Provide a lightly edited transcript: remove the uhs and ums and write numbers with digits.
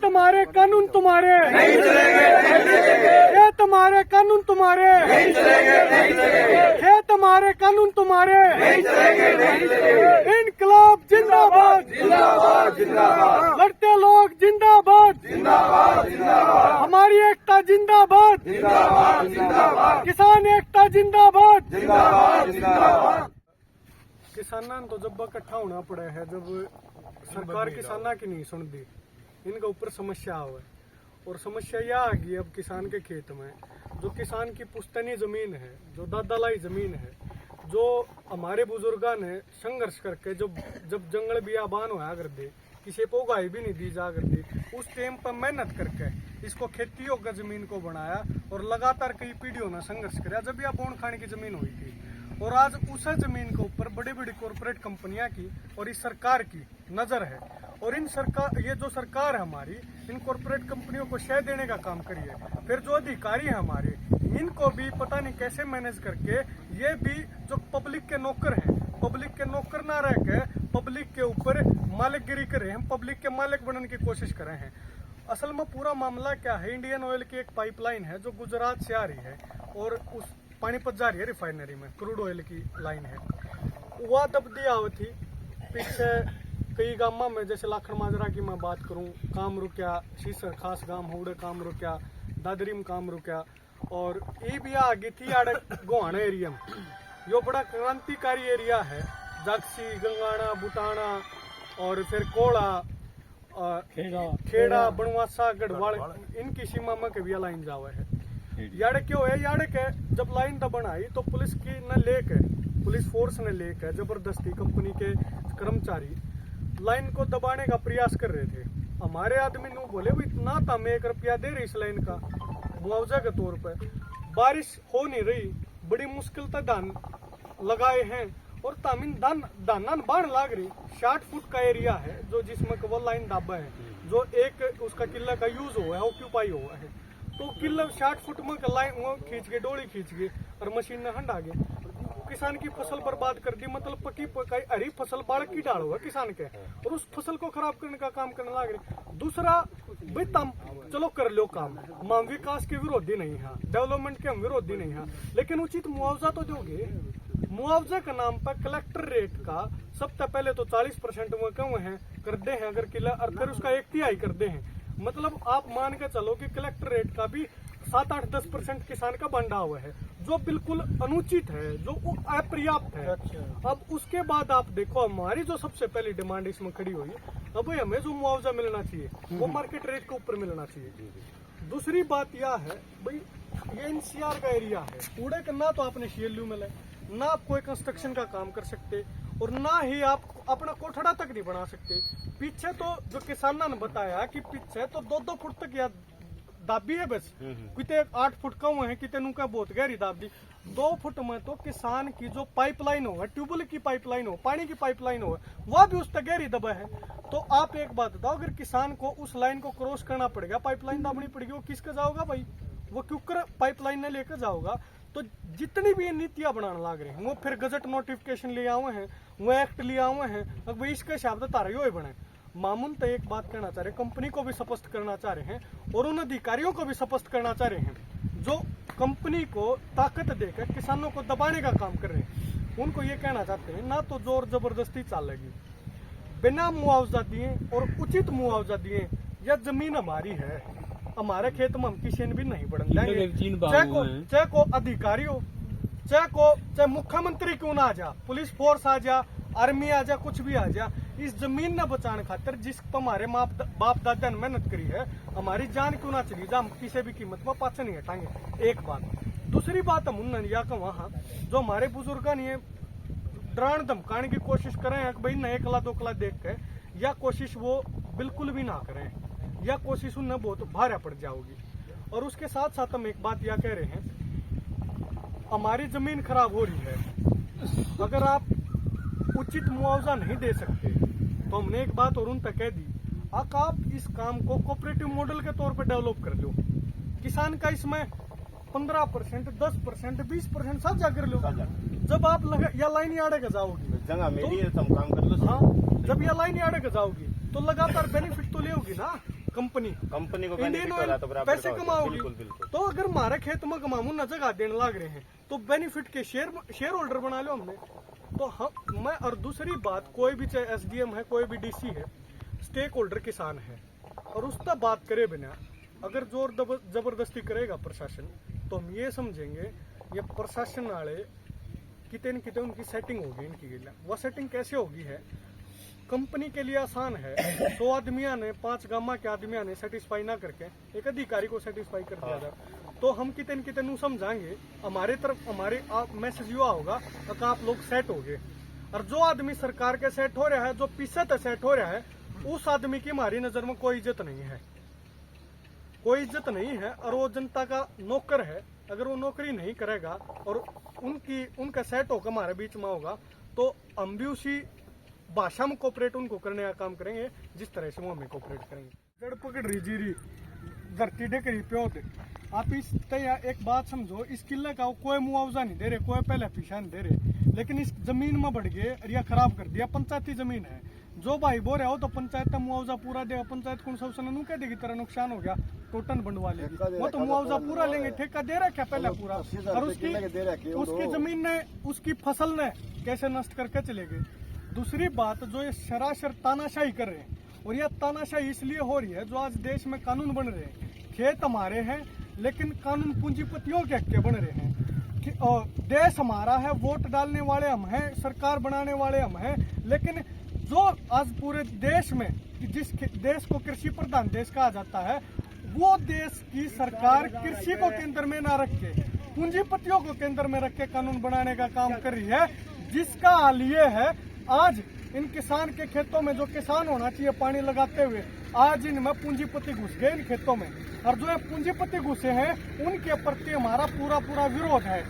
तुम्हारे कानून तुम्हारे नहीं चलेंगे, ये तुम्हारे कानून तुम्हारे नहीं चलेंगे, ये तुम्हारे कानून तुम्हारे नहीं चलेंगे। इनकलाब जिंदाबाद, जिंदाबाद, जिंदाबाद। लड़ते लोग जिंदाबाद, जिंदाबाद, जिंदाबाद। हमारी एकता जिंदाबाद, जिंदाबाद, जिंदाबाद। किसान एकता जिंदाबाद, जिंदाबाद, जिंदाबाद। किसाना तो जब इकट्ठा होना पड़ा है, जब सरकार किसाना की नहीं सुनती, इनके ऊपर समस्या हुआ है। और समस्या यह आ गई अब किसान के खेत में, जो किसान की पुश्तैनी जमीन है, जो दादालाई जमीन है, जो हमारे बुजुर्गों ने संघर्ष करके जब जंगल बियाबान होया कर दे, किसी को उगाई भी नहीं दी जा करती, उस टाइम पर मेहनत करके इसको खेती योग्य जमीन को बनाया और लगातार कई पीढ़ियों ने संघर्ष किया जब यह बोन खाने की जमीन हुई थी। और आज उस जमीन के ऊपर बड़ी बड़ी कॉरपोरेट कंपनियां की और इस सरकार की नजर है। और ये जो सरकार है हमारी, इन कॉरपोरेट कंपनियों को शय देने का काम करी है। फिर जो अधिकारी है हमारे, इनको भी पता नहीं कैसे मैनेज करके, ये भी जो पब्लिक के नौकर हैं, पब्लिक के नौकर ना रह के पब्लिक के ऊपर मालिकगिरी करे, हम पब्लिक के मालिक बनने की कोशिश कर रहे हैं। असल में पूरा मामला क्या है, इंडियन ऑयल की एक पाइपलाइन है जो गुजरात से आ रही है और उस पानीपत जा रही है रिफाइनरी में, क्रूड ऑयल की लाइन है। वह दबदी आवत थी पीछे कई गाँव में, जैसे लाखन माजरा की मैं बात करूं, काम रुकया, शीसर खास गांव होड़े काम रुकया, दादरी में काम रुकया, और ये भी आ गई थी आड़े गोहाना एरिया में। यो बड़ा क्रांतिकारी एरिया है, जागसी, गंगाना, बुटाना और फिर कोड़ा, खेड़ा, बनवासा, गढ़वाल, इनकी सीमा में कभी लाइन जावा है। याड़े क्यों है, याड़े के जब लाइन तब बनाई तो पुलिस की न लेके, पुलिस फोर्स ने लेकर जबरदस्ती कंपनी के कर्मचारी लाइन को दबाने का प्रयास कर रहे थे। हमारे आदमी ने बोले भाई इतना तो हमें 1 रुपया दे रही इस लाइन का मुआवजा के तौर पर, बारिश हो नहीं रही, बड़ी मुश्किल तक धान लगाए हैं और तामीन दाना बाढ़ लाग रही। 60 फुट का एरिया है जो जिसमें वो लाइन दाबा है, जो एक उसका किला का यूज हुआ है, ऑक्यूपाई हुआ है, तो किला 60 फुट में लाइन वो खींच के, डोली खींच के और मशीन ने हंडा गए, किसान की फसल बर्बाद कर दी। मतलब पकी पकाई हरी फसल बाढ़ की डाल हुआ किसान के, और उस फसल को खराब करने का काम करने लग रहे। दूसरा भाई तम चलो कर लो काम, हम विकास के विरोधी नहीं है, डेवलपमेंट के हम विरोधी नहीं है, लेकिन उचित मुआवजा तो दोगे। मुआवजा के नाम पर कलेक्टर रेट का सबसे पहले तो 40% वो कम है कर दे हैं अगर किला, और फिर उसका 1/3 कर दे हैं। मतलब आप मान के चलो कि कलेक्टर रेट का भी 7-8-10% किसान का बंधा हुआ है, जो बिल्कुल अनुचित है, जो अपर्याप्त है। अब उसके बाद आप देखो हमारी जो सबसे पहली डिमांड इसमें खड़ी हुई, अब हमें जो मुआवजा मिलना चाहिए वो मार्केट रेट के ऊपर मिलना चाहिए। दूसरी बात यह है भाई ये एनसीआर का एरिया है, कूड़े का ना तो आपने CLU मिले, ना आप कोई कंस्ट्रक्शन का काम कर सकते, और ना ही आप अपना कोठड़ा तक नहीं बना सकते। पीछे तो जो किसानों ने बताया कि पीछे तो 2-2 फुट तक या दाबी है, बस कितने 8 फुट का हुआ है, कितने नुका बहुत गहरी दाबी। 2 फुट में तो किसान की जो पाइपलाइन हो, ट्यूबवेल की पाइपलाइन हो, पानी की पाइपलाइन हो, वह भी उस तक गहरी दबा है। तो आप एक बात बताओ, अगर किसान को उस लाइन को क्रॉस करना पड़ेगा, पाइपलाइन दाबनी पड़ेगी, वो किसके जाओगा भाई, वो क्यों पाइपलाइन ने लेकर जाओगा। तो जितनी भी ये नीतियां बनाने लग रहे हैं, वो फिर गजट नोटिफिकेशन ले आए हैं, वो एक्ट ले आए हैं, अब भाई इसके शब्द तारे हो बने। मामून तो एक बात कहना चाह रहे, कंपनी को भी स्पष्ट करना चाह रहे हैं और उन अधिकारियों को भी स्पष्ट करना चाह रहे हैं जो कंपनी को ताकत देकर किसानों को दबाने का काम कर रहे हैं। उनको ये कहना चाहते हैं, ना तो जोर जबरदस्ती चलेगी, बिना मुआवजा दिए और उचित मुआवजा दिए, यह जमीन हमारी है, हमारे खेत में हम किसी ने भी नहीं बढ़ने देंगे। चाहे को अधिकारी हो, चाहे मुख्यमंत्री क्यों ना आ जा, पुलिस फोर्स आ जा, आर्मी आ जा, कुछ भी आ जा, इस जमीन न बचाने खातिर जिस पर हमारे बाप दादा ने मेहनत करी है, हमारी जान क्यों ना चली जा, हम किसी भी कीमत पर पाछे नहीं हटाएंगे। एक बात। दूसरी बात हम उन या वहाँ जो हमारे बुजुर्गों ने डराने धमकाने की कोशिश करें कि भाई न 1-2 किला देख के, या कोशिश वो बिल्कुल भी ना करें, या कोशिश उन्हें बहुत भारी पड़ जाओगी। और उसके साथ साथ हम एक बात यह कह रहे हैं, हमारी जमीन खराब हो रही है, अगर आप उचित मुआवजा नहीं दे सकते तो हमने एक बात और उन तक कह दी, आप इस काम को कोऑपरेटिव मॉडल के तौर पर डेवलप कर लो, किसान का इसमें 15%, 10%, 20% सब जाकर लो। जब आप या लाइन आड़े का जाओगी, जगह मेरी है, तुम काम कर लो। हाँ, जब या लाइन आड़े का जाओगी तो लगातार बेनिफिट तो लेगी ना। कंपनी को इंडियन बेनिफिट हो ऑयल रहा तो बराबर पैसे का होता है। कमाओगी। बिल्कुल बिल्कुल। तो अगर हमारे खेत में कमामू न जगह देने लग रहे हैं तो बेनिफिट के शेयर होल्डर बना लो हमने। तो हम मैं और दूसरी बात, कोई भी चाहे एसडीएम है कोई भी डीसी है, स्टेक होल्डर किसान है, और उसका बात करे बिना अगर जोर जबरदस्ती करेगा प्रशासन तो हम ये समझेंगे ये प्रशासन वाले कितने न कितने उनकी सेटिंग होगी इनकी गिला। वह सेटिंग कैसे होगी है, कंपनी के लिए आसान है। 100 आदमियों ने 5 गामा के आदमियों ने सेटिस्फाई ना करके एक अधिकारी को सेटिस्फाई कर दिया जाए तो हम कितने न कितने समझाएंगे। हमारे तरफ हमारे मैसेज युवा होगा कि आप लोग सेट हो गए, और जो आदमी सरकार के सेट हो रहा है, जो पीछे तक सेट हो रहा है, उस आदमी की हमारी नजर में कोई इज्जत नहीं है, कोई इज्जत नहीं है, और वो जनता का नौकर है। अगर वो नौकरी नहीं करेगा और उनका सेट होकर हमारे बीच में होगा तो हम भी उसी भाषा में कोऑपरेट उनको करने का काम करेंगे जिस तरह से वो हमें कोऑपरेट करेंगे। जड़ पकड़ रही जीरी धरती ढक रही प्योत। आप इस तय एक बात समझो, इस किले का कोई मुआवजा नहीं दे रहे, कोई पहले पीछा नहीं दे रहे, लेकिन इस जमीन में बढ़ गए और यह खराब कर दिया। पंचायती जमीन है, जो भाई बोल रहे हो तो पंचायत का मुआवजा पूरा देगा। पंचायत कौन सा उसने कह देगी तरह नुकसान हो गया टोटन बनवा लेगी, वो तो मुआवजा पूरा लेंगे। ठेका दे रखा पहले पूरा, और उसकी जमीन ने उसकी फसल ने कैसे नष्ट करके चले गए। दूसरी बात, जो ये सरासर तानाशाही कर रहे हैं, और यह तानाशाही इसलिए हो रही है जो आज देश में कानून बन रहे हैं। खेत हमारे हैं लेकिन कानून पूंजीपतियों के हक के बन रहे हैं। देश हमारा है, वोट डालने वाले हम हैं, सरकार बनाने वाले हम हैं, लेकिन जो आज पूरे देश में जिस देश को कृषि प्रधान देश कहा जाता है, वो देश की सरकार कृषि को केंद्र में ना रख के पूंजीपतियों को केंद्र में रख के कानून बनाने का काम कर रही है, जिसका हाल ये है आज इन किसान के खेतों में जो किसान होना चाहिए पानी लगाते हुए, आज इनमें पूंजीपति घुस गए इन खेतों में, और जो ये पूंजीपति घुसे हैं उनके प्रति हमारा पूरा विरोध है।